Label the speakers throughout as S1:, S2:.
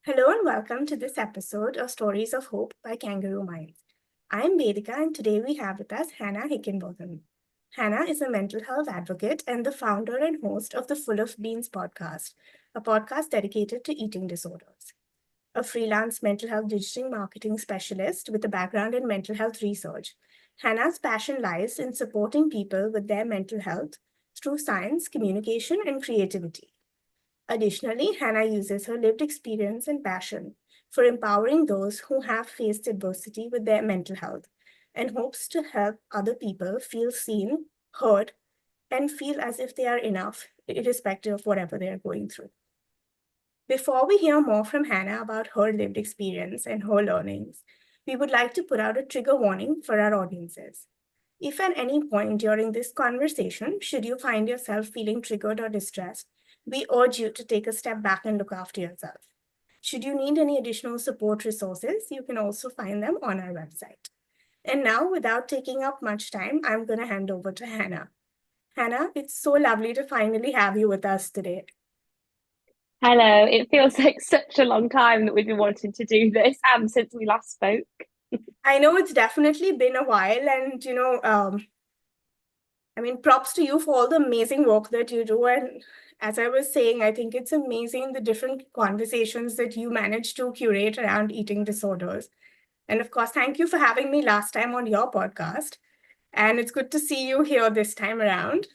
S1: Hello and welcome to this episode of Stories of Hope by Kangaroo Minds. I'm Vedika and today we have with us Hannah Hickinbotham. Hannah is a mental health advocate and the founder and host of the Full of Beans podcast, a podcast dedicated to eating disorders. A freelance mental health digital marketing specialist with a background in mental health research, Hannah's passion lies in supporting people with their mental health through science, communication, and creativity. Additionally, Hannah uses her lived experience and passion for empowering those who have faced adversity with their mental health and hopes to help other people feel seen, heard, and feel as if they are enough, irrespective of whatever they are going through. Before we hear more from Hannah about her lived experience and her learnings, we would like to put out a trigger warning for our audiences. If at any point during this conversation, should you find yourself feeling triggered or distressed, we urge you to take a step back and look after yourself. Should you need any additional support resources, you can also find them on our website. And now, without taking up much time, I'm going to hand over to Hannah. Hannah, it's so lovely to finally have you with us today.
S2: Hello, it feels like such a long time that we've been wanting to do this since we last spoke.
S1: I know it's definitely been a while, and props to you for all the amazing work that you do. And as I was saying, I think it's amazing the different conversations that you manage to curate around eating disorders. And of course, thank you for having me last time on your podcast. And it's good to see you here this time around.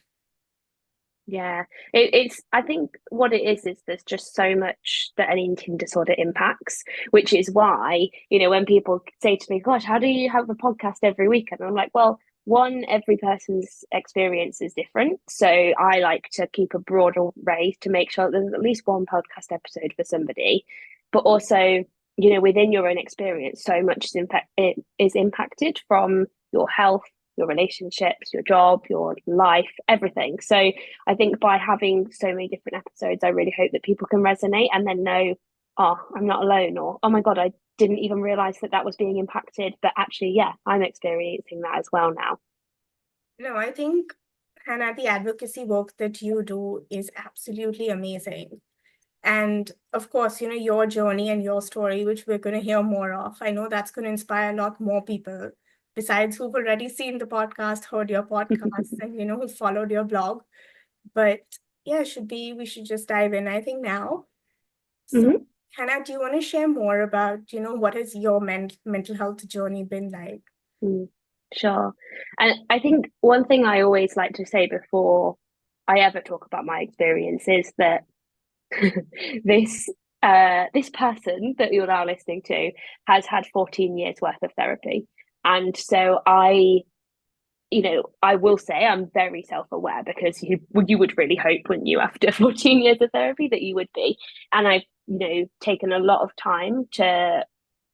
S2: Yeah, I think what it is there's just so much that an eating disorder impacts, which is why, when people say to me, gosh, how do you have a podcast every week? And I'm like, well, one, every person's experience is different. So I like to keep a broad array to make sure that there's at least one podcast episode for somebody. But also, within your own experience, so much it is impacted from your health, your relationships, your job, your life, everything. So I think by having so many different episodes, I really hope that people can resonate and then know, oh, I'm not alone, or oh my God, I didn't even realize that was being impacted. But actually, yeah, I'm experiencing that as well now.
S1: No, I think, Hannah, the advocacy work that you do is absolutely amazing. And of course, your journey and your story, which we're going to hear more of. I know that's going to inspire a lot more people besides who've already seen the podcast, heard your podcast, and, who followed your blog. But yeah, we should just dive in, I think, now. So,
S2: Mm-hmm.
S1: Hannah, do you want to share more about, what has your mental health journey been like?
S2: Mm, sure. And I think one thing I always like to say before I ever talk about my experience is that this this person that you're now listening to has had 14 years worth of therapy. And so I will say I'm very self-aware because you would really hope, wouldn't you, after 14 years of therapy that you would be. And I've, taken a lot of time to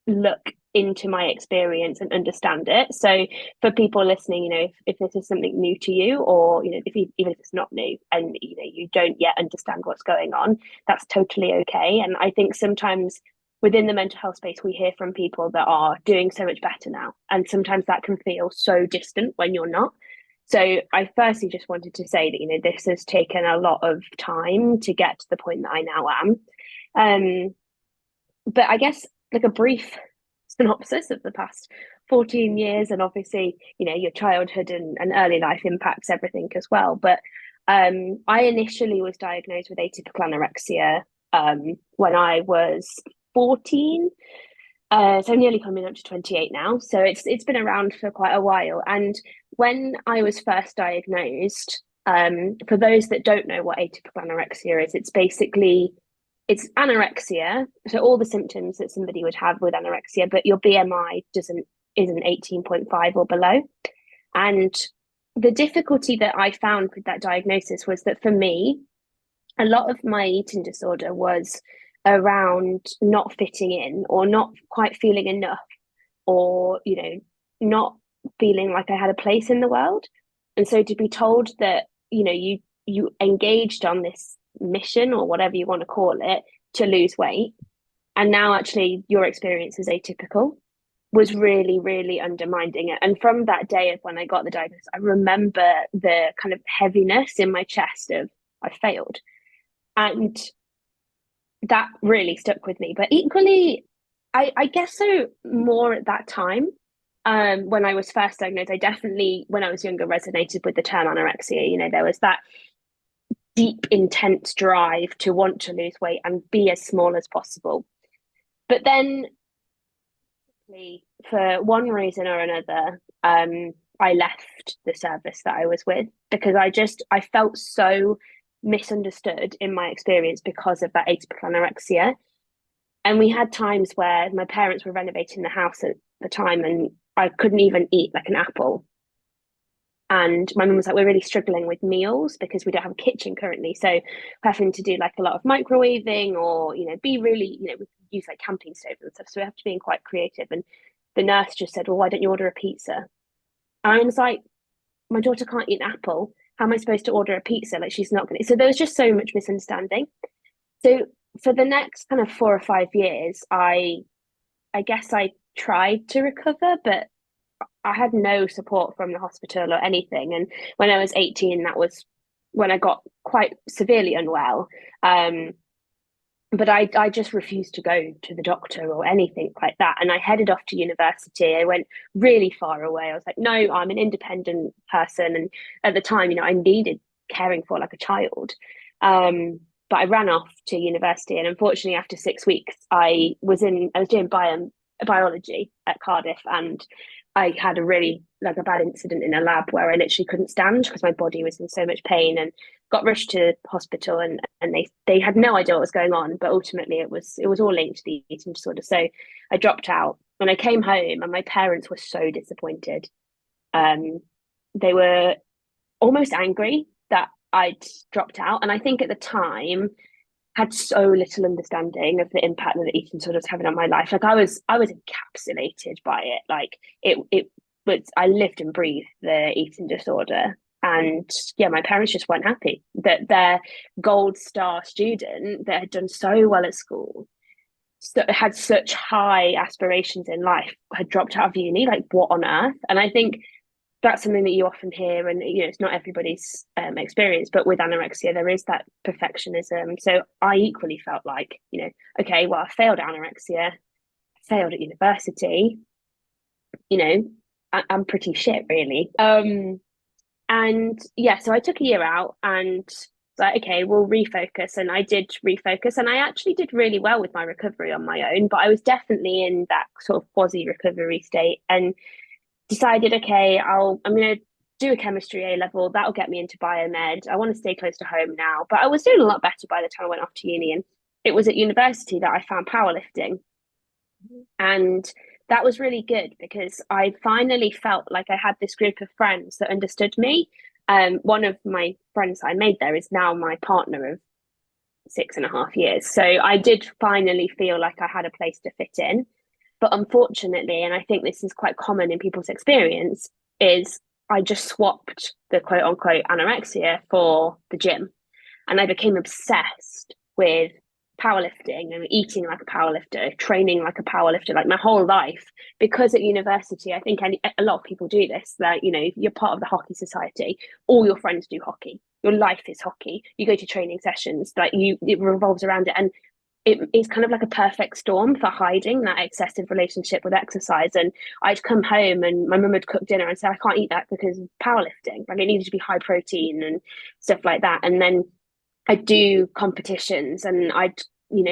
S2: look into my experience and understand it. So for people listening, if this is something new to you, or even if it's not new and you don't yet understand what's going on, that's totally okay. And I think sometimes within the mental health space, we hear from people that are doing so much better now, and sometimes that can feel so distant when you're not. So I firstly just wanted to say that this has taken a lot of time to get to the point that I now am. But I guess like a brief synopsis of the past 14 years, and obviously your childhood and early life impacts everything as well. But I initially was diagnosed with atypical anorexia when I was 14, so nearly coming up to 28 now, so it's been around for quite a while. And when I was first diagnosed, for those that don't know what atypical anorexia is, it's anorexia, so all the symptoms that somebody would have with anorexia, but your BMI isn't 18.5 or below. And the difficulty that I found with that diagnosis was that for me, a lot of my eating disorder was around not fitting in or not quite feeling enough, or not feeling like I had a place in the world. And so to be told that you engaged on this mission, or whatever you want to call it, to lose weight, and now actually your experience is atypical, was really, really undermining it. And from that day of when I got the diagnosis, I remember the kind of heaviness in my chest of I failed. And that really stuck with me. But equally, I guess so more at that time. When I was first diagnosed, I definitely, when I was younger, resonated with the term anorexia. You know, there was that deep, intense drive to want to lose weight and be as small as possible. But then, for one reason or another, I left the service that I was with because I felt so misunderstood in my experience because of that atypical anorexia. And we had times where my parents were renovating the house at the time and I couldn't even eat like an apple. And my mum was like, we're really struggling with meals because we don't have a kitchen currently. So having to do like a lot of microwaving or, be really, we use like camping stoves and stuff. So we have to be quite creative. And the nurse just said, well, why don't you order a pizza? And I was like, my daughter can't eat an apple. How am I supposed to order a pizza? Like she's not going to. So there was just so much misunderstanding. So for the next kind of 4 or 5 years, I guess I tried to recover, but I had no support from the hospital or anything. And when I was 18, that was when I got quite severely unwell. But I just refused to go to the doctor or anything like that. And I headed off to university. I went really far away. I was like, no, I'm an independent person. And at the time, I needed caring for like a child. But I ran off to university. And unfortunately, after 6 weeks, I was doing biology at Cardiff, and I had a bad incident in a lab where I literally couldn't stand because my body was in so much pain, and got rushed to hospital, and they had no idea what was going on, but ultimately it was all linked to the eating disorder. So I dropped out and I came home and my parents were so disappointed. They were almost angry that I'd dropped out. And I think at the time had so little understanding of the impact that the eating disorder was having on my life. Like I was encapsulated by it. Like it was, I lived and breathed the eating disorder. And yeah, my parents just weren't happy that their gold star student that had done so well at school, so had such high aspirations in life, had dropped out of uni. Like what on earth? And I think that's something that you often hear, and it's not everybody's experience, but with anorexia there is that perfectionism. So I equally felt like, okay, well, I failed anorexia, I failed at university, I'm pretty shit really. And yeah, so I took a year out and like, okay, we'll refocus. And I did refocus, and I actually did really well with my recovery on my own, but I was definitely in that sort of quasi recovery state, and decided, okay, I'm going to do a chemistry A level. That'll get me into biomed. I want to stay close to home now. But I was doing a lot better by the time I went off to uni. And it was at university that I found powerlifting. And that was really good because I finally felt like I had this group of friends that understood me. One of my friends I made there is now my partner of 6.5 years. So I did finally feel like I had a place to fit in. But unfortunately, and I think this is quite common in people's experience, is I just swapped the quote unquote anorexia for the gym. And I became obsessed with powerlifting and eating like a powerlifter, training like a powerlifter, like my whole life. Because at university, I think a lot of people do this, that, you're part of the hockey society, all your friends do hockey. Your life is hockey. You go to training sessions, like it revolves around it. And it's kind of like a perfect storm for hiding that excessive relationship with exercise. And I'd come home and my mum would cook dinner and say, I can't eat that because of powerlifting. Like it needed to be high protein and stuff like that. And then I'd do competitions and I'd,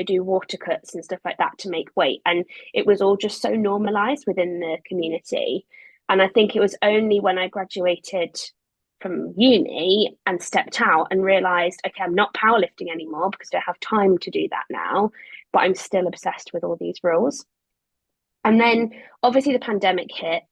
S2: do water cuts and stuff like that to make weight. And it was all just so normalized within the community. And I think it was only when I graduated from uni and stepped out and realized, okay, I'm not powerlifting anymore because I don't have time to do that now, but I'm still obsessed with all these rules. And then obviously the pandemic hit,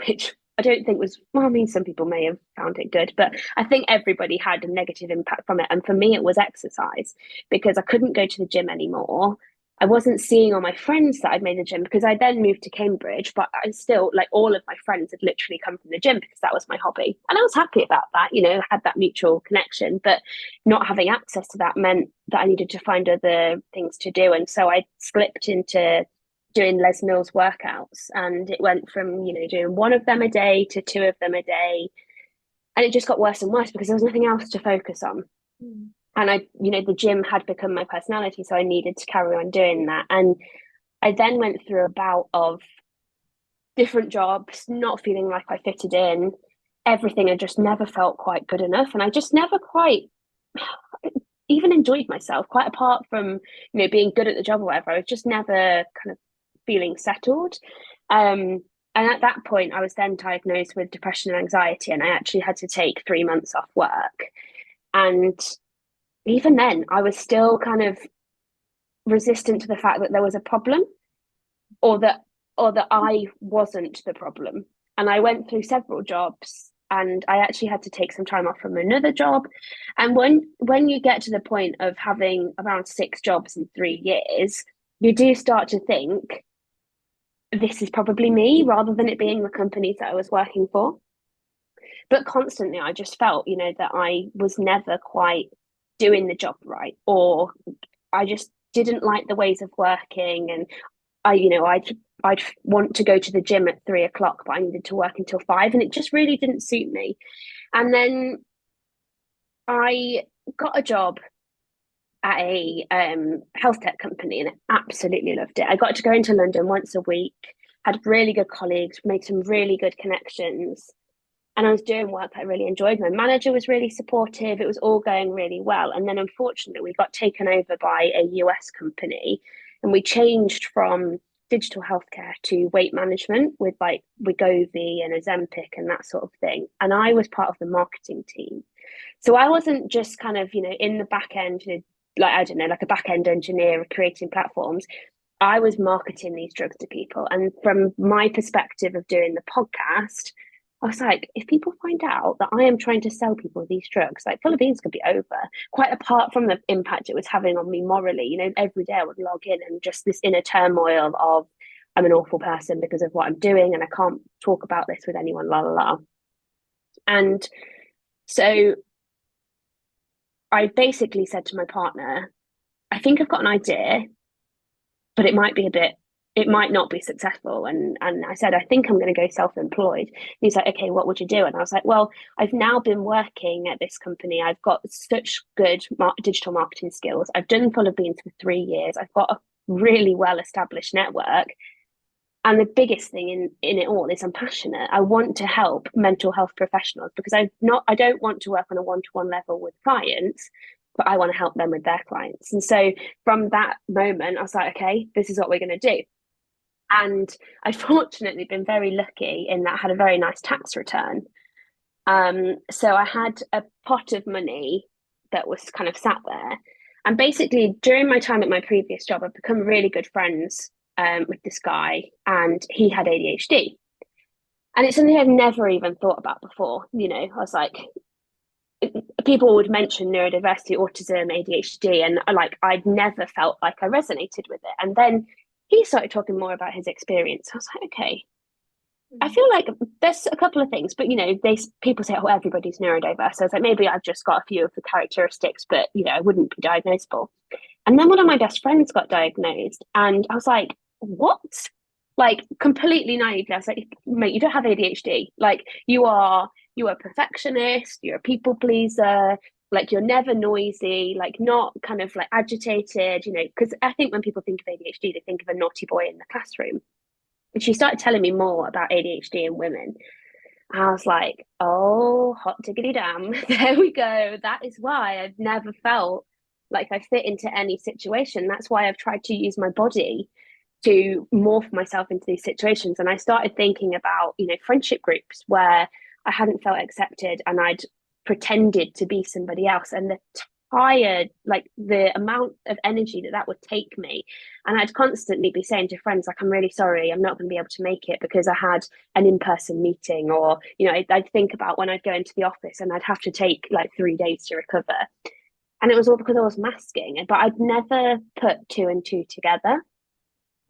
S2: which I don't think was, well, I mean, some people may have found it good, but I think everybody had a negative impact from it. And for me, it was exercise because I couldn't go to the gym anymore. I wasn't seeing all my friends that I'd made the gym because I then moved to Cambridge, but I still, like, all of my friends had literally come from the gym because that was my hobby. And I was happy about that, had that mutual connection, but not having access to that meant that I needed to find other things to do. And so I slipped into doing Les Mills workouts, and it went from, doing one of them a day to two of them a day. And it just got worse and worse because there was nothing else to focus on. And the gym had become my personality, so I needed to carry on doing that. And I then went through a bout of different jobs, not feeling like I fitted in. Everything, I just never felt quite good enough. And I just never quite even enjoyed myself, quite apart from, being good at the job or whatever. I was just never kind of feeling settled. And at that point, I was then diagnosed with depression and anxiety, and I actually had to take 3 months off work. And even then, I was still kind of resistant to the fact that there was a problem, or that I wasn't the problem. And I went through several jobs, and I actually had to take some time off from another job. And when you get to the point of having around 6 jobs in 3 years, you do start to think this is probably me, rather than it being the companies that I was working for. But constantly I just felt, that I was never quite doing the job right, or I just didn't like the ways of working. And I'd want to go to the gym at 3 o'clock, but I needed to work until 5, and it just really didn't suit me. And then I got a job at a health tech company, and I absolutely loved it. I got to go into London once a week, had really good colleagues, made some really good connections, and I was doing work I really enjoyed. My manager was really supportive. It was all going really well. And then unfortunately, we got taken over by a US company, and we changed from digital healthcare to weight management with like Wegovy and Ozempic and that sort of thing. And I was part of the marketing team. So I wasn't just kind of, in the back end, like, I don't know, like a back end engineer creating platforms. I was marketing these drugs to people. And from my perspective of doing the podcast, I was like, if people find out that I am trying to sell people these drugs, like, Full of Beans could be over. Quite apart from the impact it was having on me morally, every day I would log in and just this inner turmoil of, I'm an awful person because of what I'm doing, and I can't talk about this with anyone, la la la. And so I basically said to my partner, I think I've got an idea, but it might not be successful. And I said, I think I'm going to go self-employed. And he's like, okay, what would you do? And I was like, well, I've now been working at this company. I've got such good digital marketing skills. I've done Full of Beans for 3 years. I've got a really well-established network. And the biggest thing in it all is I'm passionate. I want to help mental health professionals, because I don't want to work on a one-to-one level with clients, but I want to help them with their clients. And so from that moment, I was like, okay, this is what we're going to do. And I'd fortunately been very lucky in that I had a very nice tax return. So I had a pot of money that was kind of sat there. And basically, during my time at my previous job, I've become really good friends with this guy, and he had ADHD. And it's something I've never even thought about before. I was like, people would mention neurodiversity, autism, ADHD, and I'd never felt like I resonated with it. And then he started talking more about his experience. I was like, okay, I feel like there's a couple of things, but people say, oh, everybody's neurodiverse. So I was like, maybe I've just got a few of the characteristics, but I wouldn't be diagnosable. And then one of my best friends got diagnosed, and I was like, what? Like, completely naively, I was like, mate, you don't have ADHD. Like, you are a perfectionist, you're a people pleaser, like, you're never noisy, like, not kind of like agitated, because I think when people think of ADHD, they think of a naughty boy in the classroom. And she started telling me more about ADHD in women. I was like, oh, hot diggity damn, there we go. That is why I've never felt like I fit into any situation. That's why I've tried to use my body to morph myself into these situations. And I started thinking about, friendship groups where I hadn't felt accepted, and I'd pretended to be somebody else. And the amount of energy that would take me. And I'd constantly be saying to friends, like, I'm really sorry, I'm not going to be able to make it because I had an in-person meeting. Or, I'd think about when I'd go into the office and I'd have to take like 3 days to recover. And it was all because I was masking, but I'd never put 2 and 2 together.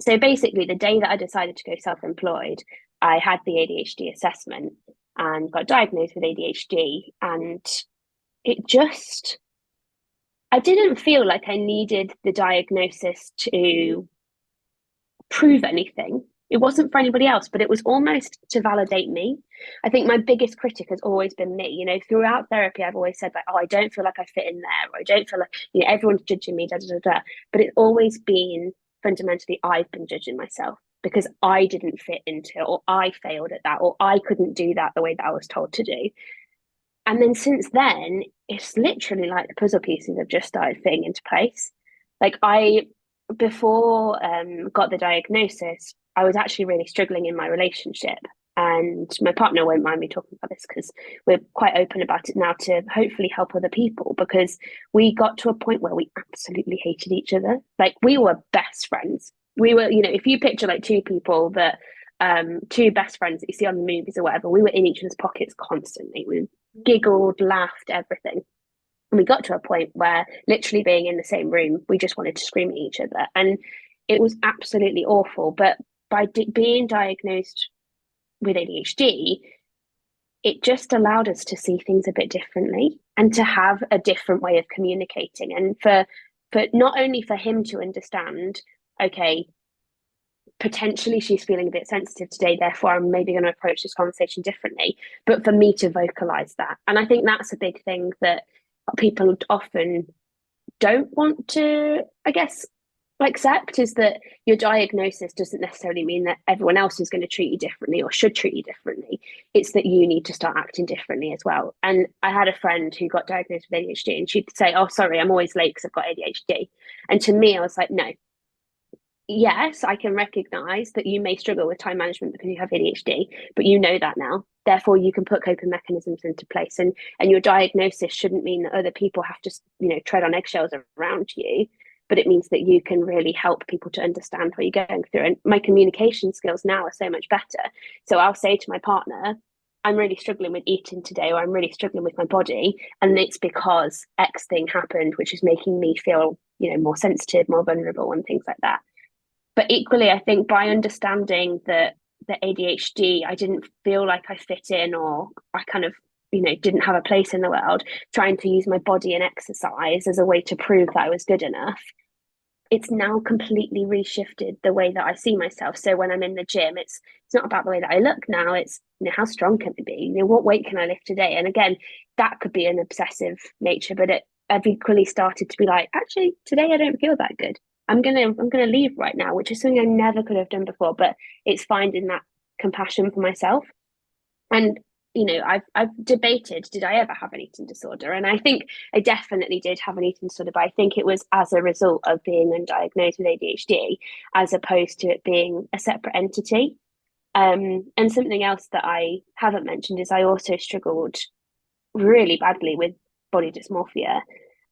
S2: So basically, the day that I decided to go self-employed, I had the ADHD assessment and got diagnosed with ADHD. And I didn't feel like I needed the diagnosis to prove anything. it wasn't for anybody else, but it was almost to validate me. I think my biggest critic has always been me. You know, throughout therapy, I've always said like, oh, I don't feel like I fit in there, or I don't feel like, you know, everyone's judging me, da da da da. But it's always been fundamentally I've been judging myself because I didn't fit into it, or I failed at that, or I couldn't do that the way that I was told to do. And then since then, it's literally like the puzzle pieces have just started fitting into place. Like I, before got the diagnosis, I was actually really struggling in my relationship. And my partner won't mind me talking about this because we're quite open about it now to hopefully help other people, because we got to a point where we absolutely hated each other. Like we were best friends. We were, you know, if you picture like two people that two best friends that you see on the movies or whatever, we were in each other's pockets constantly. We giggled, laughed, everything. And we got to a point where literally being in the same room, we just wanted to scream at each other. And it was absolutely awful. But by being diagnosed with ADHD, it just allowed us to see things a bit differently and to have a different way of communicating. And for not only for him to understand, okay, potentially she's feeling a bit sensitive today, therefore I'm maybe going to approach this conversation differently, but for me to vocalize that. And I think that's a big thing that people often don't want to, I guess, accept, is that your diagnosis doesn't necessarily mean that everyone else is going to treat you differently or should treat you differently. It's that you need to start acting differently as well. And I had a friend who got diagnosed with ADHD, and she'd say, oh, sorry, I'm always late because I've got ADHD. And to me, I was like, no, yes, I can recognize that you may struggle with time management because you have ADHD, but you know that now. Therefore, you can put coping mechanisms into place, and your diagnosis shouldn't mean that other people have to, you know, tread on eggshells around you, but it means that you can really help people to understand what you're going through. And my communication skills now are so much better. So I'll say to my partner, I'm really struggling with eating today, or I'm really struggling with my body, and it's because X thing happened, which is making me feel, you know, more sensitive, more vulnerable, and things like that. But equally, I think by understanding that the ADHD, I didn't feel like I fit in, or I kind of, you know, didn't have a place in the world, trying to use my body and exercise as a way to prove that I was good enough. It's now completely reshifted the way that I see myself. So when I'm in the gym, it's not about the way that I look now. It's, you know, how strong can I be? You know, what weight can I lift today? And again, that could be an obsessive nature, but I've equally started to be like, actually, today I don't feel that good. I'm gonna leave right now, which is something I never could have done before. But it's finding that compassion for myself. And you know, I've debated, did I ever have an eating disorder? And I think I definitely did have an eating disorder, but I think it was as a result of being undiagnosed with ADHD, as opposed to it being a separate entity. And something else that I haven't mentioned is I also struggled really badly with body dysmorphia.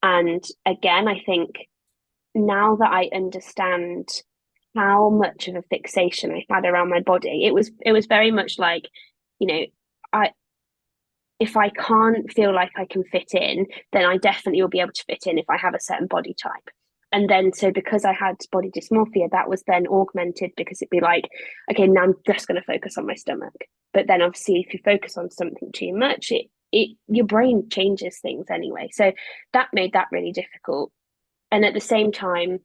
S2: And again, I think now that I understand how much of a fixation I had around my body, it was very much like, you know, I if I can't feel like I can fit in, then I definitely will be able to fit in if I have a certain body type. And then, so because I had body dysmorphia, that was then augmented because it'd be like, okay, now I'm just going to focus on my stomach. But then obviously, if you focus on something too much, it your brain changes things anyway. So that made that really difficult. And at the same time,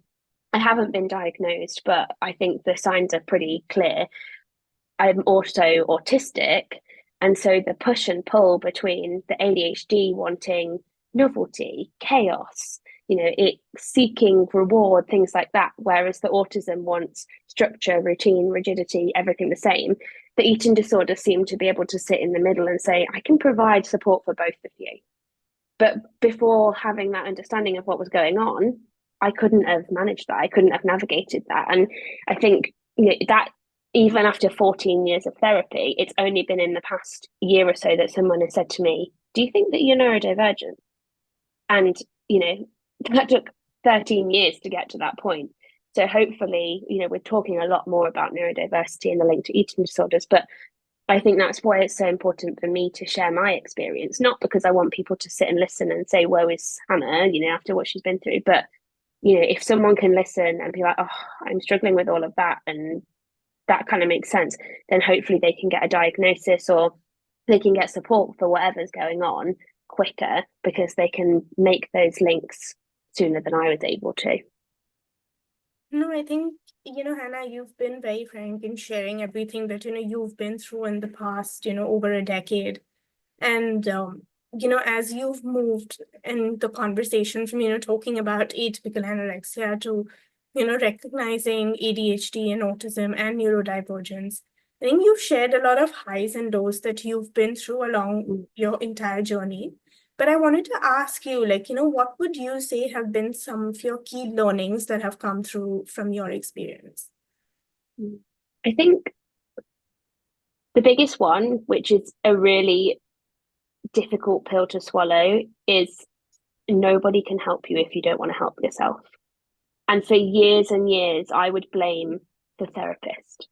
S2: I haven't been diagnosed, but I think the signs are pretty clear. I'm also autistic. And so the push and pull between the ADHD wanting novelty, chaos, you know, it seeking reward, things like that, whereas the autism wants structure, routine, rigidity, everything the same. The eating disorder seem to be able to sit in the middle and say, I can provide support for both of you. But before having that understanding of what was going on, I couldn't have managed that. I couldn't have navigated that. And I think, you know, that even after 14 years of therapy, it's only been in the past year or so that someone has said to me, do you think that you're neurodivergent? And, you know, that took 13 years to get to that point. So hopefully, you know, we're talking a lot more about neurodiversity and the link to eating disorders, but I think that's why it's so important for me to share my experience, not because I want people to sit and listen and say, woe is Hannah, you know, after what she's been through, but, you know, if someone can listen and be like, oh, I'm struggling with all of that, and that kind of makes sense, then hopefully they can get a diagnosis, or they can get support for whatever's going on quicker, because they can make those links sooner than I was able to.
S1: No, I think, Hannah, you've been very frank in sharing everything that, you've been through in the past, over a decade. And, as you've moved in the conversation from, talking about atypical anorexia to, recognizing ADHD and autism and neurodivergence, I think you've shared a lot of highs and lows that you've been through along
S2: Mm.
S1: your entire journey. But I wanted to ask you, like, what would you say have been some of your key learnings that have come through from your experience?
S2: Mm. I think the biggest one, which is a really difficult pill to swallow, is nobody can help you if you don't want to help yourself. And for years and years, I would blame the therapist,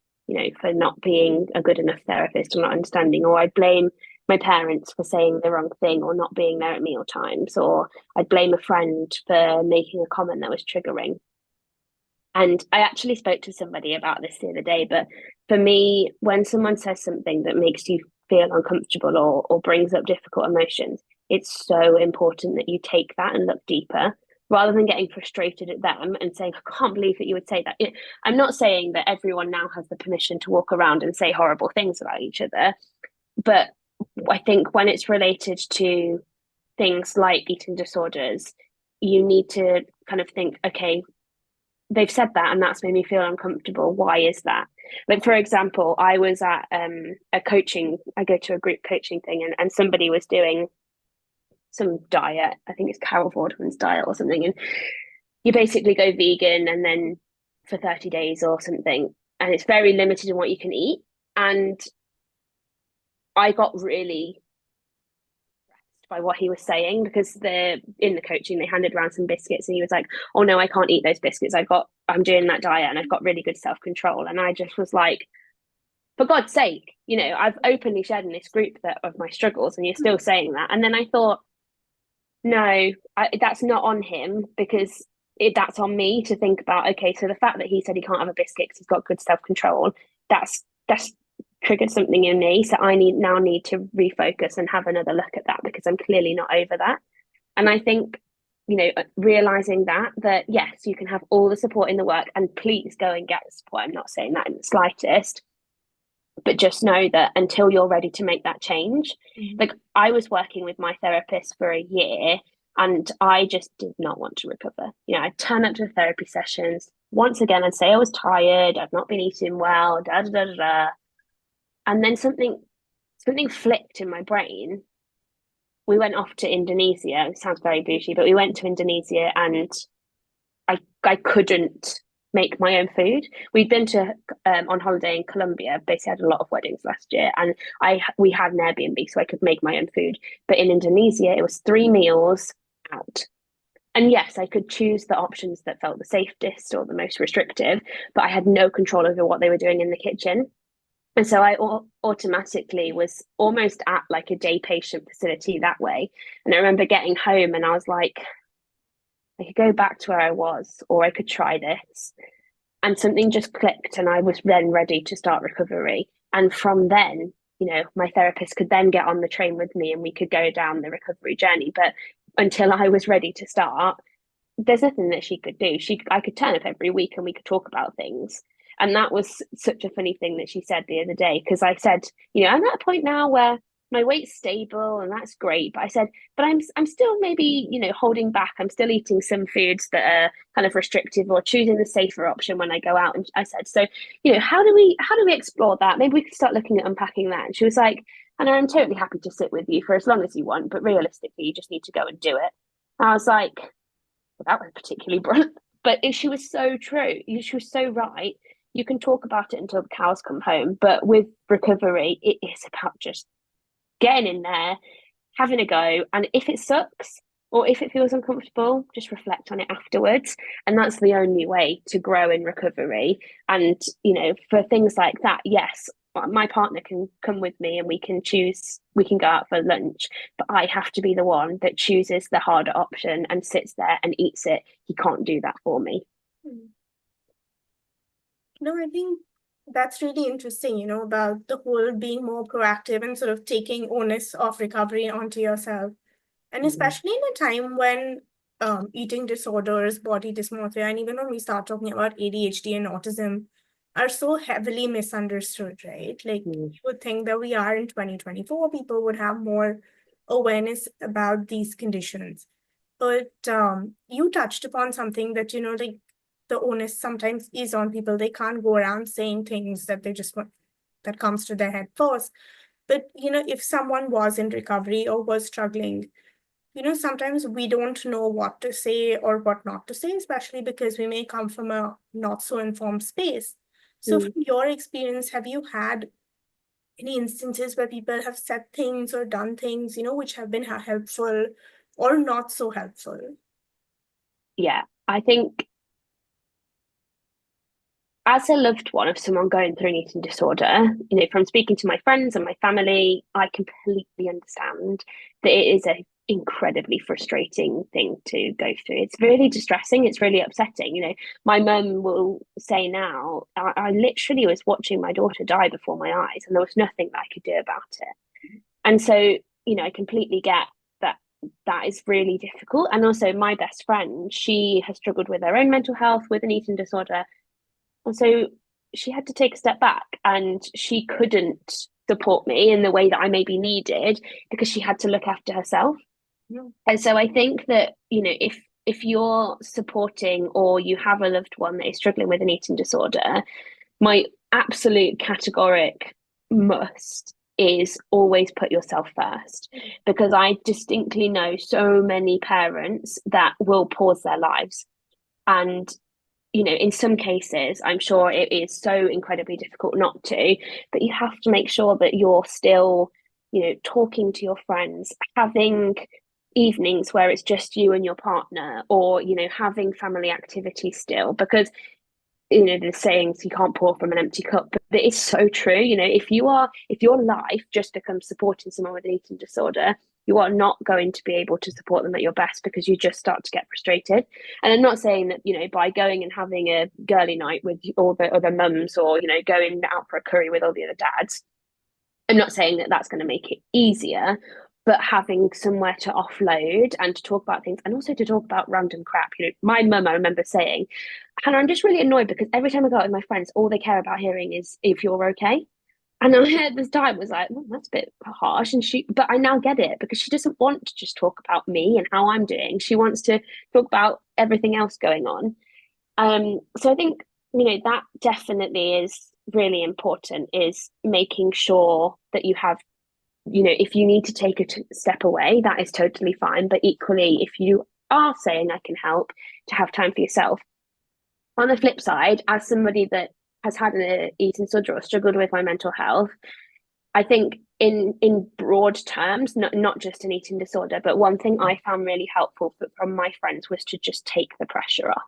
S2: for not being a good enough therapist or not understanding, or I'd blame my parents for saying the wrong thing or not being there at meal times, or I'd blame a friend for making a comment that was triggering. And I actually spoke to somebody about this the other day, but for me, when someone says something that makes you feel uncomfortable or brings up difficult emotions, it's so important that you take that and look deeper rather than getting frustrated at them and saying, I can't believe that you would say that. I'm not saying that everyone now has the permission to walk around and say horrible things about each other, but I think when it's related to things like eating disorders, you need to kind of think, okay, they've said that and that's made me feel uncomfortable. Why is that? Like, for example, I was at a coaching, I go to a group coaching thing, and somebody was doing some diet. I think it's Carol Vorderman's diet or something. And you basically go vegan and then for 30 days or something. And it's very limited in what you can eat. And I got really by what he was saying because in the coaching they handed around some biscuits and he was like, oh no, I can't eat those biscuits, I'm doing that diet and I've got really good self-control. And I just was like, for God's sake, I've openly shared in this group of my struggles and you're still saying that. And then I thought, no, that's not on him because that's on me to think about. Okay, so the fact that he said he can't have a biscuit because he's got good self-control, that's triggered something in me. So I need to refocus and have another look at that because I'm clearly not over that. And I think, realizing that yes, you can have all the support in the work and please go and get the support. I'm not saying that in the slightest, but just know that until you're ready to make that change, like I was working with my therapist for a year and I just did not want to recover. I'd turn up to the therapy sessions. Once again, I'd say I was tired, I've not been eating well, da da da da da. And then something flicked in my brain. We went off to Indonesia. It sounds very bougie, but we went to Indonesia and I couldn't make my own food. We'd been to on holiday in Colombia. Basically, had a lot of weddings last year, and we had an Airbnb, so I could make my own food. But in Indonesia, it was 3 meals out. And yes, I could choose the options that felt the safest or the most restrictive, but I had no control over what they were doing in the kitchen. And so I automatically was almost at like a day patient facility that way. And I remember getting home and I was like, I could go back to where I was, or I could try this. And something just clicked, and I was then ready to start recovery. And from then, my therapist could then get on the train with me and we could go down the recovery journey. But until I was ready to start, there's nothing that she could do. I could turn up every week and we could talk about things. And that was such a funny thing that she said the other day, because I said, I'm at a point now where my weight's stable and that's great. But I said, but I'm still maybe, holding back. I'm still eating some foods that are kind of restrictive or choosing the safer option when I go out. And I said, so, how do we explore that? Maybe we could start looking at unpacking that. And she was like, and I'm totally happy to sit with you for as long as you want, but realistically, you just need to go and do it. And I was like, well, that was particularly blunt, but she was so true. She was so right. You can talk about it until the cows come home, but with recovery, it is about just getting in there, having a go, and if it sucks or if it feels uncomfortable, just reflect on it afterwards. And that's the only way to grow in recovery. And for things like that, yes, my partner can come with me and we can go out for lunch, but I have to be the one that chooses the harder option and sits there and eats it. He can't do that for me.
S1: No, I think that's really interesting, about the whole being more proactive and sort of taking onus of recovery onto yourself. And especially in a time when eating disorders, body dysmorphia, and even when we start talking about ADHD and autism, are so heavily misunderstood, right? Like you would think that we are in 2024, people would have more awareness about these conditions. But you touched upon something that, like the onus sometimes is on people. They can't go around saying things that they just want, that comes to their head first. But, if someone was in recovery or was struggling, sometimes we don't know what to say or what not to say, especially because we may come from a not so informed space. So from your experience, have you had any instances where people have said things or done things, which have been helpful or not so helpful?
S2: Yeah, I think as a loved one of someone going through an eating disorder, from speaking to my friends and my family, I completely understand that it is a incredibly frustrating thing to go through. It's really distressing. It's really upsetting. My mum will say now, I literally was watching my daughter die before my eyes, and there was nothing that I could do about it. And so, I completely get that is really difficult. And also, my best friend, she has struggled with her own mental health with an eating disorder, and so she had to take a step back, and she couldn't support me in the way that I maybe needed because she had to look after herself.
S1: Yeah.
S2: And so I think that, if you're supporting or you have a loved one that is struggling with an eating disorder, my absolute categoric must is always put yourself first, because I distinctly know so many parents that will pause their lives. And in some cases, I'm sure it is so incredibly difficult not to, but you have to make sure that you're still, talking to your friends, having evenings where it's just you and your partner, or, having family activities still, because, the sayings, you can't pour from an empty cup, but it is so true. If your life just becomes supporting someone with an eating disorder, you are not going to be able to support them at your best, because you just start to get frustrated. And I'm not saying that, by going and having a girly night with all the other mums, or, going out for a curry with all the other dads, I'm not saying that that's going to make it easier, but having somewhere to offload and to talk about things, and also to talk about random crap. My mum, I remember saying, Hannah, I'm just really annoyed because every time I go out with my friends, all they care about hearing is if you're okay. And I at this time was like, well, that's a bit harsh. But I now get it, because she doesn't want to just talk about me and how I'm doing. She wants to talk about everything else going on. So I think, that definitely is really important, is making sure that you have, if you need to take a step away, that is totally fine. But equally, if you are saying I can help, to have time for yourself. On the flip side, as somebody that has had an eating disorder or struggled with my mental health, I think in broad terms, not just an eating disorder, but one thing I found really helpful from my friends was to just take the pressure off.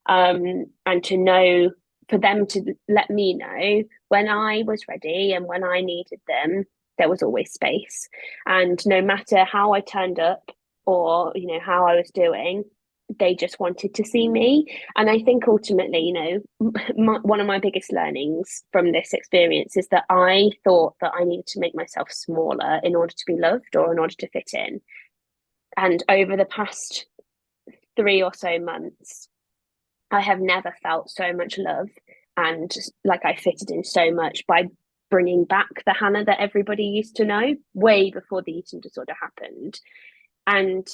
S2: And to know, for them to let me know when I was ready and when I needed them, there was always space. And no matter how I turned up, or how I was doing, they just wanted to see me. And I think ultimately, one of my biggest learnings from this experience is that I thought that I needed to make myself smaller in order to be loved, or in order to fit in. And over the past 3 or so months, I have never felt so much love, and like I fitted in so much by bringing back the Hannah that everybody used to know way before the eating disorder happened. And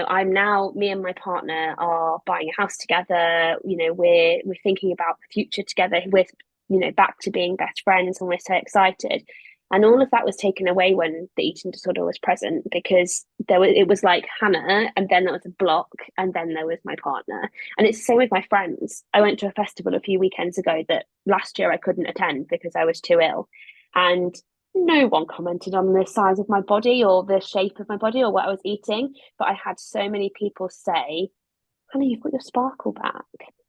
S2: I'm now, me and my partner are buying a house together. We're thinking about the future together. We're back to being best friends, and we're so excited. And all of that was taken away when the eating disorder was present, because it was like Hannah, and then there was a block, and then there was my partner. And it's the same with my friends. I went to a festival a few weekends ago that last year I couldn't attend because I was too ill. And no one commented on the size of my body or the shape of my body or what I was eating. But I had so many people say, Hannah, you've got your sparkle back.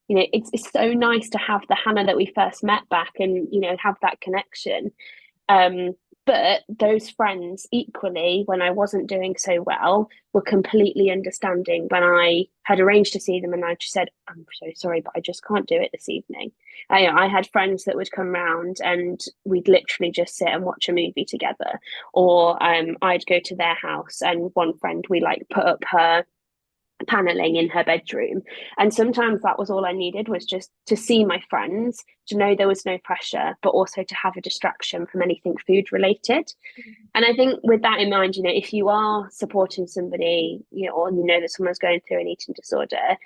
S2: It's so nice to have the Hannah that we first met back, and, have that connection. But those friends, equally, when I wasn't doing so well, were completely understanding when I had arranged to see them, and I just said, I'm so sorry, but I just can't do it this evening. I had friends that would come round, and we'd literally just sit and watch a movie together. Or I'd go to their house, and one friend, we put up her paneling in her bedroom. And sometimes that was all I needed, was just to see my friends, to know there was no pressure, but also to have a distraction from anything food related. And I think with that in mind, if you are supporting somebody, or that someone's going through an eating disorder,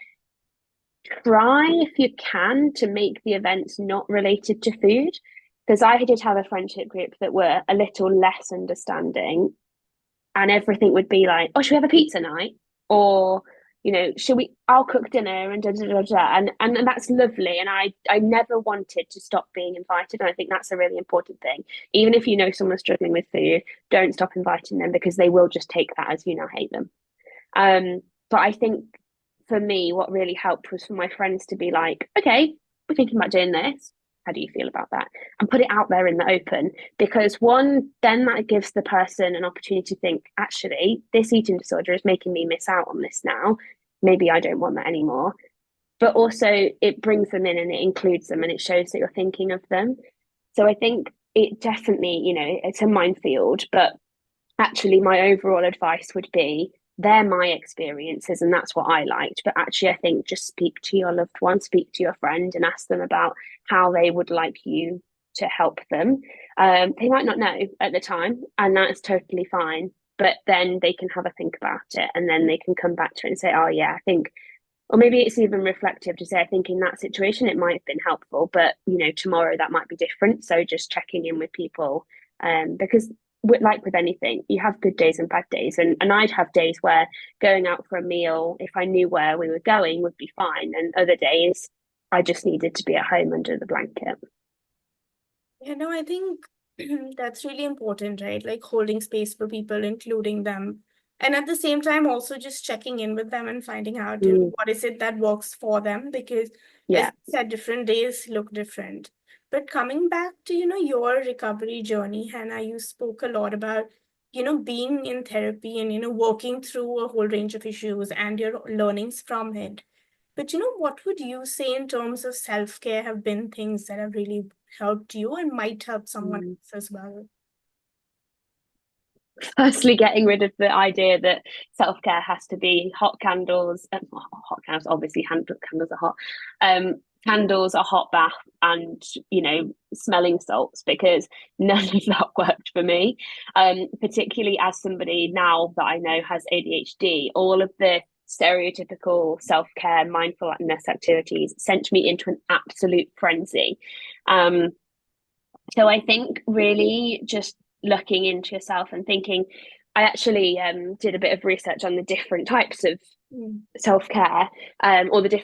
S2: try if you can to make the events not related to food. Because I did have a friendship group that were a little less understanding, and everything would be like, oh, should we have a pizza night? Or, should we, I'll cook dinner and da da da da. And that's lovely. And I never wanted to stop being invited. And I think that's a really important thing. Even if you know someone's struggling with food, don't stop inviting them, because they will just take that as you now hate them. But I think for me, what really helped was for my friends to be like, okay, we're thinking about doing this. How do you feel about that? And put it out there in the open, because one, then that gives the person an opportunity to think, actually, this eating disorder is making me miss out on this now. Maybe I don't want that anymore. But also it brings them in and it includes them and it shows that you're thinking of them. So I think it definitely, it's a minefield, but actually my overall advice would be, they're my experiences and that's what I liked. But actually, I think just speak to your loved one, speak to your friend and ask them about how they would like you to help them. They might not know at the time, and that's totally fine. But then they can have a think about it, and then they can come back to it and say, oh, yeah, I think, or maybe it's even reflective to say, I think in that situation, it might have been helpful, but, tomorrow that might be different. So just checking in with people, because like with anything, you have good days and bad days. And I'd have days where going out for a meal, if I knew where we were going, would be fine. And other days, I just needed to be at home under the blanket.
S1: I think that's really important, right? Like holding space for people, including them. And at the same time, also just checking in with them and finding out, what is it that works for them? Because as
S2: Yeah.
S1: you said, different days look different. But coming back to, your recovery journey, Hannah, you spoke a lot about, being in therapy and, working through a whole range of issues and your learnings from it. But what would you say in terms of self-care have been things that have really helped you and might help someone
S2: Mm.
S1: else as well?
S2: Firstly, getting rid of the idea that self-care has to be hot candles. Hot candles, obviously, candles are hot. Candles, a hot bath, and smelling salts, because none of that worked for me. Particularly as somebody now that I know has ADHD, all of the stereotypical self-care mindfulness activities sent me into an absolute frenzy. So I think really just looking into yourself and thinking, I actually did a bit of research on the different types of self-care, or the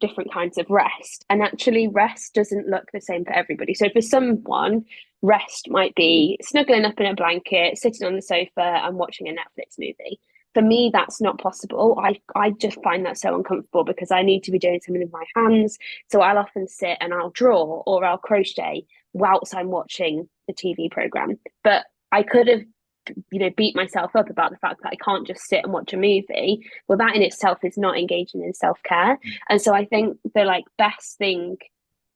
S2: different kinds of rest. And actually rest doesn't look the same for everybody. So for someone, rest might be snuggling up in a blanket, sitting on the sofa and watching a Netflix movie. For me, that's not possible. I just find that so uncomfortable, because I need to be doing something with my hands. So I'll often sit and I'll draw or I'll crochet whilst I'm watching the TV program. But I could have, beat myself up about the fact that I can't just sit and watch a movie. Well, that in itself is not engaging in self-care. And so I think the best thing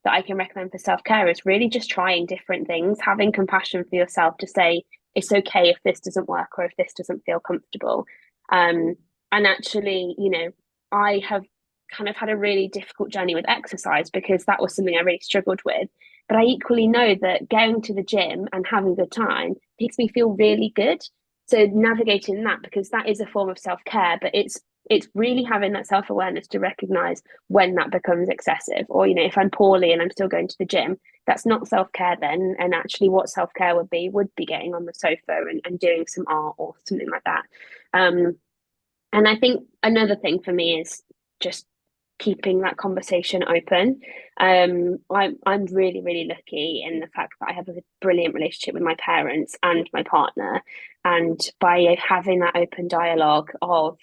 S2: that I can recommend for self-care is really just trying different things, having compassion for yourself to say, it's okay if this doesn't work or if this doesn't feel comfortable. And actually, I have kind of had a really difficult journey with exercise, because that was something I really struggled with. But I equally know that going to the gym and having a good time makes me feel really good. So navigating that, because that is a form of self-care, but it's really having that self-awareness to recognize when that becomes excessive. Or, if I'm poorly and I'm still going to the gym, that's not self-care then. And actually what self-care would be getting on the sofa and doing some art or something like that. And I think another thing for me is just keeping that conversation open. I'm really, really lucky in the fact that I have a brilliant relationship with my parents and my partner. And by having that open dialogue of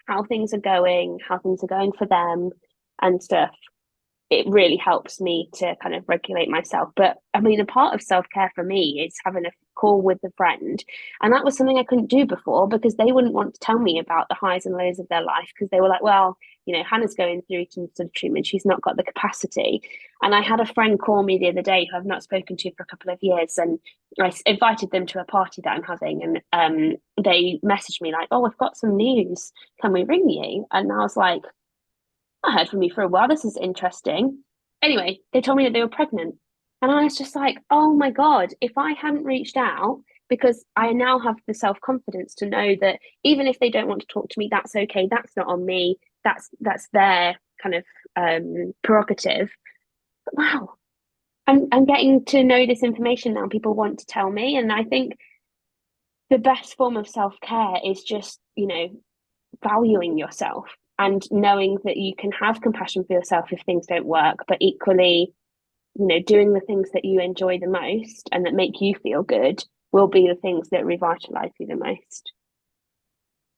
S2: how things are going, how things are going for them and stuff, it really helps me to kind of regulate myself. But I mean, a part of self-care for me is having call with a friend. And that was something I couldn't do before because they wouldn't want to tell me about the highs and lows of their life because they were like, well, you know, Hannah's going through eating disorder treatment. She's not got the capacity. And I had a friend call me the other day who I've not spoken to for a couple of years, and I invited them to a party that I'm having, and they messaged me like, "Oh, we've got some news. Can we ring you?" And I was like, "I heard from you for a while. This is interesting." Anyway, they told me that they were pregnant, and I was just like, "Oh my God, if I hadn't reached out." Because I now have the self confidence to know that even if they don't want to talk to me, that's okay. That's not on me. That's their kind of prerogative. But wow, I'm getting to know this information now. People want to tell me, and I think the best form of self care is just, you know, valuing yourself and knowing that you can have compassion for yourself if things don't work, but equally, you know, doing the things that you enjoy the most and that make you feel good will be the things that revitalize you the most.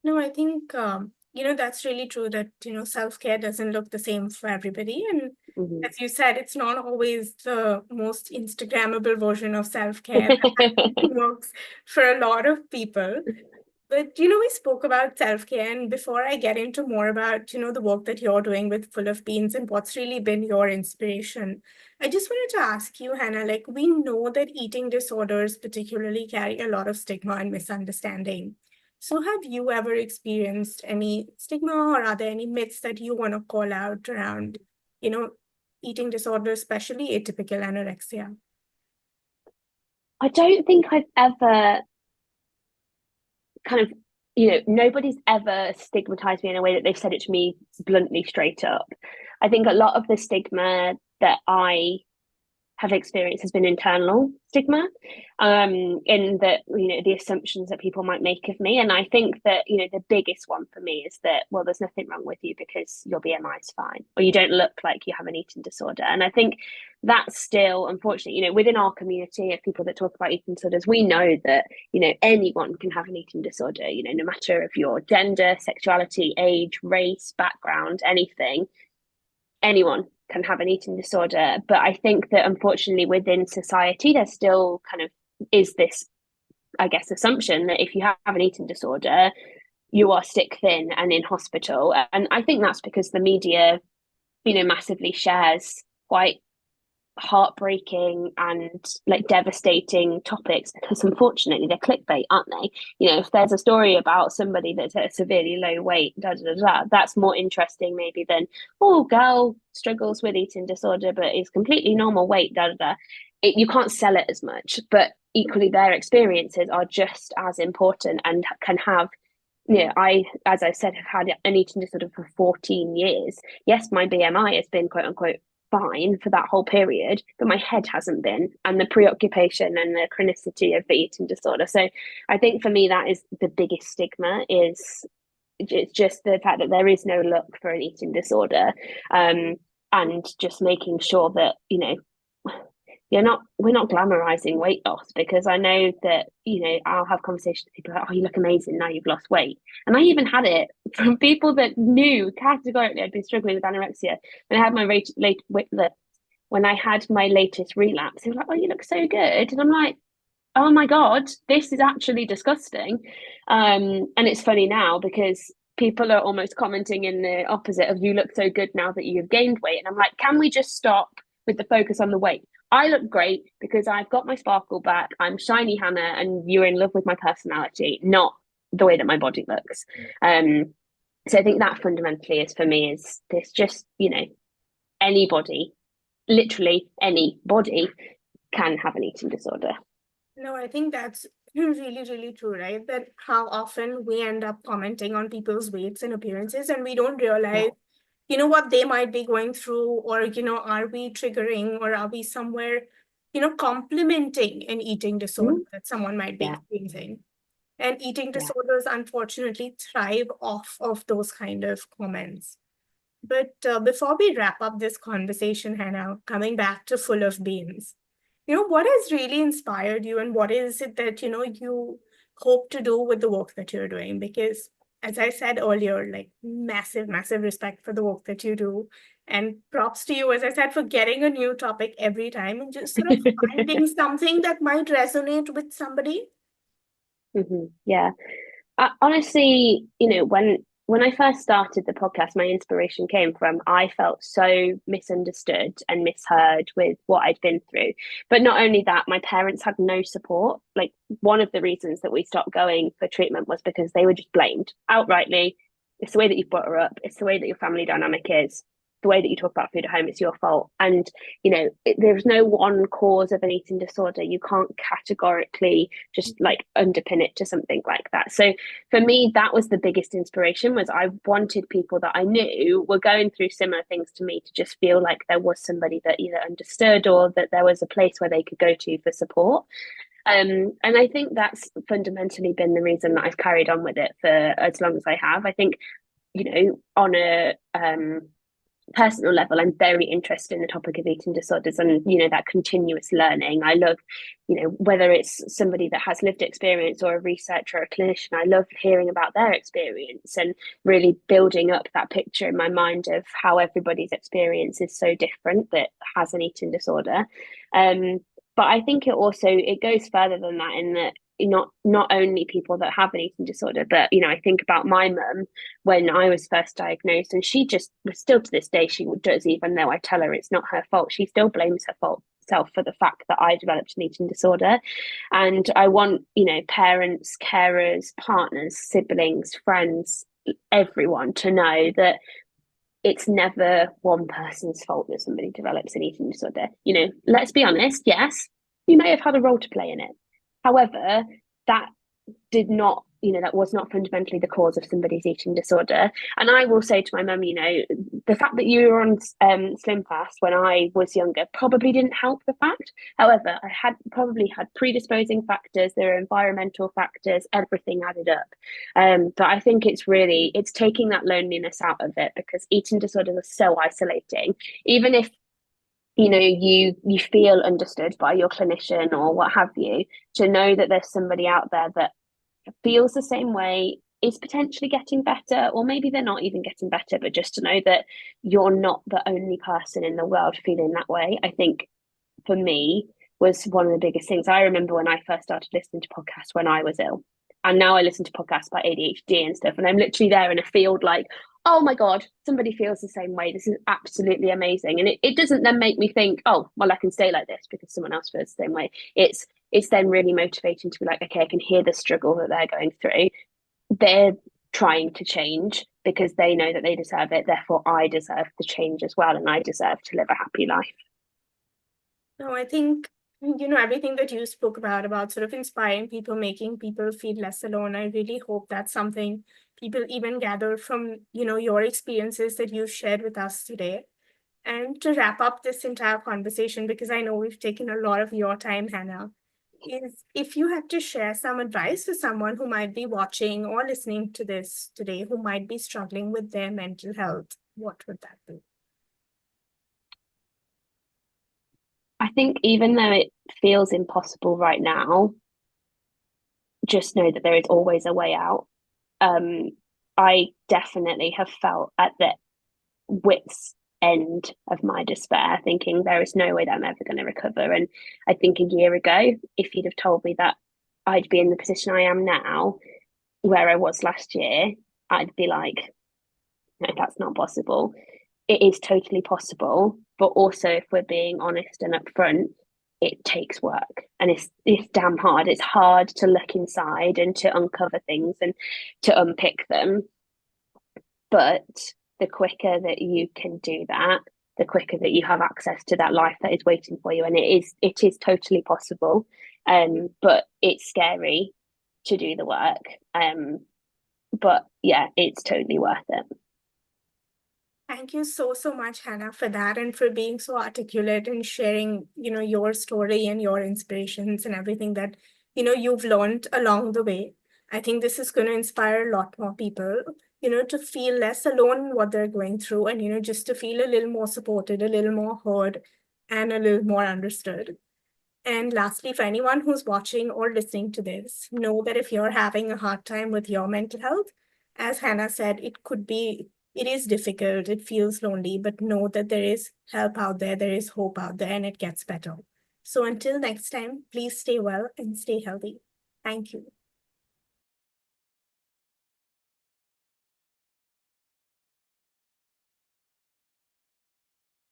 S1: No, I think, that's really true that, self-care doesn't look the same for everybody. And
S2: Mm-hmm.
S1: as you said, it's not always the most Instagrammable version of self-care that works for a lot of people. But, we spoke about self-care, and before I get into more about, the work that you're doing with Full of Beans and what's really been your inspiration, I just wanted to ask you, Hannah, like we know that eating disorders particularly carry a lot of stigma and misunderstanding. So have you ever experienced any stigma, or are there any myths that you want to call out around, you know, eating disorders, especially atypical anorexia?
S2: I don't think I've ever kind of, you know, nobody's ever stigmatized me in a way that they've said it to me bluntly straight up. I think a lot of the stigma that I have experienced has been internal stigma, in that, you know, the assumptions that people might make of me. And I think that, you know, the biggest one for me is that, well, there's nothing wrong with you because your BMI is fine, or you don't look like you have an eating disorder. And I think that's still, unfortunately, you know, within our community of people that talk about eating disorders, we know that, you know, anyone can have an eating disorder, you know, no matter if your gender, sexuality, age, race, background, anything, anyone can have an eating disorder. But I think that unfortunately within society, there still kind of is this, I guess, assumption that if you have an eating disorder, you are stick thin and in hospital. And I think that's because the media, you know, massively shares quite heartbreaking and like devastating topics because unfortunately they're clickbait, aren't they? You know, if there's a story about somebody that's at a severely low weight, that's more interesting maybe than, oh, girl struggles with eating disorder but is completely normal weight, you can't sell it as much, but equally their experiences are just as important and can have, you know, I, as I said, have had an eating disorder for 14 years. Yes, my BMI has been quote unquote fine for that whole period, but my head hasn't been, and the preoccupation and the chronicity of the eating disorder. So I think for me, that is the biggest stigma, is it's just the fact that there is no look for an eating disorder, and just making sure that, you know, we're not glamorizing weight loss, because I know that, you know, I'll have conversations with people like, oh, you look amazing now you've lost weight. And I even had it from people that knew categorically I'd been struggling with anorexia. When I had my when I had my latest relapse, they were like, oh, you look so good. And I'm like, oh my God, this is actually disgusting. And it's funny now because people are almost commenting in the opposite of, you look so good now that you've gained weight. And I'm like, can we just stop with the focus on the weight? I look great because I've got my sparkle back. I'm shiny Hannah, and you're in love with my personality, not the way that my body looks. So I think that fundamentally is, for me, is this just, you know, anybody, literally anybody can have an eating disorder.
S1: No, I think that's really, really true, right? That how often we end up commenting on people's weights and appearances, and we don't realize, what they might be going through, or, are we triggering, or are we somewhere, complementing an eating disorder that someone might be
S2: Yeah.
S1: experiencing. And eating
S2: Yeah.
S1: disorders, unfortunately, thrive off of those kind of comments. But before we wrap up this conversation, Hannah, coming back to Full of Beans, what has really inspired you, and what is it that, you hope to do with the work that you're doing? Because as I said earlier, like massive, massive respect for the work that you do. And props to you, as I said, for getting a new topic every time and just sort of finding something that might resonate with somebody.
S2: Yeah. Honestly, when I first started the podcast, my inspiration came from I felt so misunderstood and misheard with what I'd been through. But not only that, my parents had no support. Like one of the reasons that we stopped going for treatment was because they were just blamed outrightly. It's the way that you brought her up. It's the way that your family dynamic is. The way that you talk about food at home, it's your fault. And there's no one cause of an eating disorder. You can't categorically just like underpin it to something like that. So for me, that was the biggest inspiration. Was I wanted people that I knew were going through similar things to me to just feel like there was somebody that either understood or that there was a place where they could go to for support. And I think that's fundamentally been the reason that I've carried on with it for as long as I have. I think, on a personal level, I'm very interested in the topic of eating disorders and that continuous learning. I love whether it's somebody that has lived experience or a researcher or a clinician, I love hearing about their experience and really building up that picture in my mind of how everybody's experience is so different that has an eating disorder. But I think it goes further than that, in that not only people that have an eating disorder, but I think about my mum when I was first diagnosed, and she just still to this day, she does, even though I tell her it's not her fault, she still blames herself for the fact that I developed an eating disorder. And I want parents, carers, partners, siblings, friends, everyone to know that it's never one person's fault that somebody develops an eating disorder. Let's be honest, yes, you may have had a role to play in it. However, that did not, that was not fundamentally the cause of somebody's eating disorder. And I will say to my mum, the fact that you were on Slim Fast when I was younger probably didn't help the fact. However, I had probably had predisposing factors, there are environmental factors, everything added up. But I think it's taking that loneliness out of it, because eating disorders are so isolating. Even if you feel understood by your clinician or what have you, to know that there's somebody out there that feels the same way, is potentially getting better, or maybe they're not even getting better, but just to know that you're not the only person in the world feeling that way, I think for me was one of the biggest things. I remember when I first started listening to podcasts when I was ill, and now I listen to podcasts about ADHD and stuff, and I'm literally there in a field like, oh my God, somebody feels the same way. This is absolutely amazing. And it doesn't then make me think, oh, well, I can stay like this because someone else feels the same way. It's then really motivating to be like, okay, I can hear the struggle that they're going through. They're trying to change because they know that they deserve it. Therefore, I deserve the change as well, and I deserve to live a happy life.
S1: No, I think, everything that you spoke about sort of inspiring people, making people feel less alone. I really hope that's something people even gather from, your experiences that you've shared with us today. And to wrap up this entire conversation, because I know we've taken a lot of your time, Hannah, is if you had to share some advice for someone who might be watching or listening to this today, who might be struggling with their mental health, what would that be?
S2: I think even though it feels impossible right now, just know that there is always a way out. I definitely have felt at the wit's end of my despair, thinking there is no way that I'm ever going to recover. And I think a year ago, if you'd have told me that I'd be in the position I am now, where I was last year, I'd be like, no, that's not possible. It is totally possible, but also, if we're being honest and upfront, it takes work, and it's damn hard. It's hard to look inside and to uncover things and to unpick them. But the quicker that you can do that, the quicker that you have access to that life that is waiting for you. And it is totally possible. But it's scary to do the work. But yeah, it's totally worth it.
S1: Thank you so, so much, Hannah, for that and for being so articulate and sharing, your story and your inspirations and everything that, you've learned along the way. I think this is going to inspire a lot more people, to feel less alone in what they're going through and, just to feel a little more supported, a little more heard, and a little more understood. And lastly, for anyone who's watching or listening to this, know that if you're having a hard time with your mental health, as Hannah said, it could be It is difficult, it feels lonely, but know that there is help out there is hope out there, and it gets better. So until next time, please stay well and stay healthy. Thank you.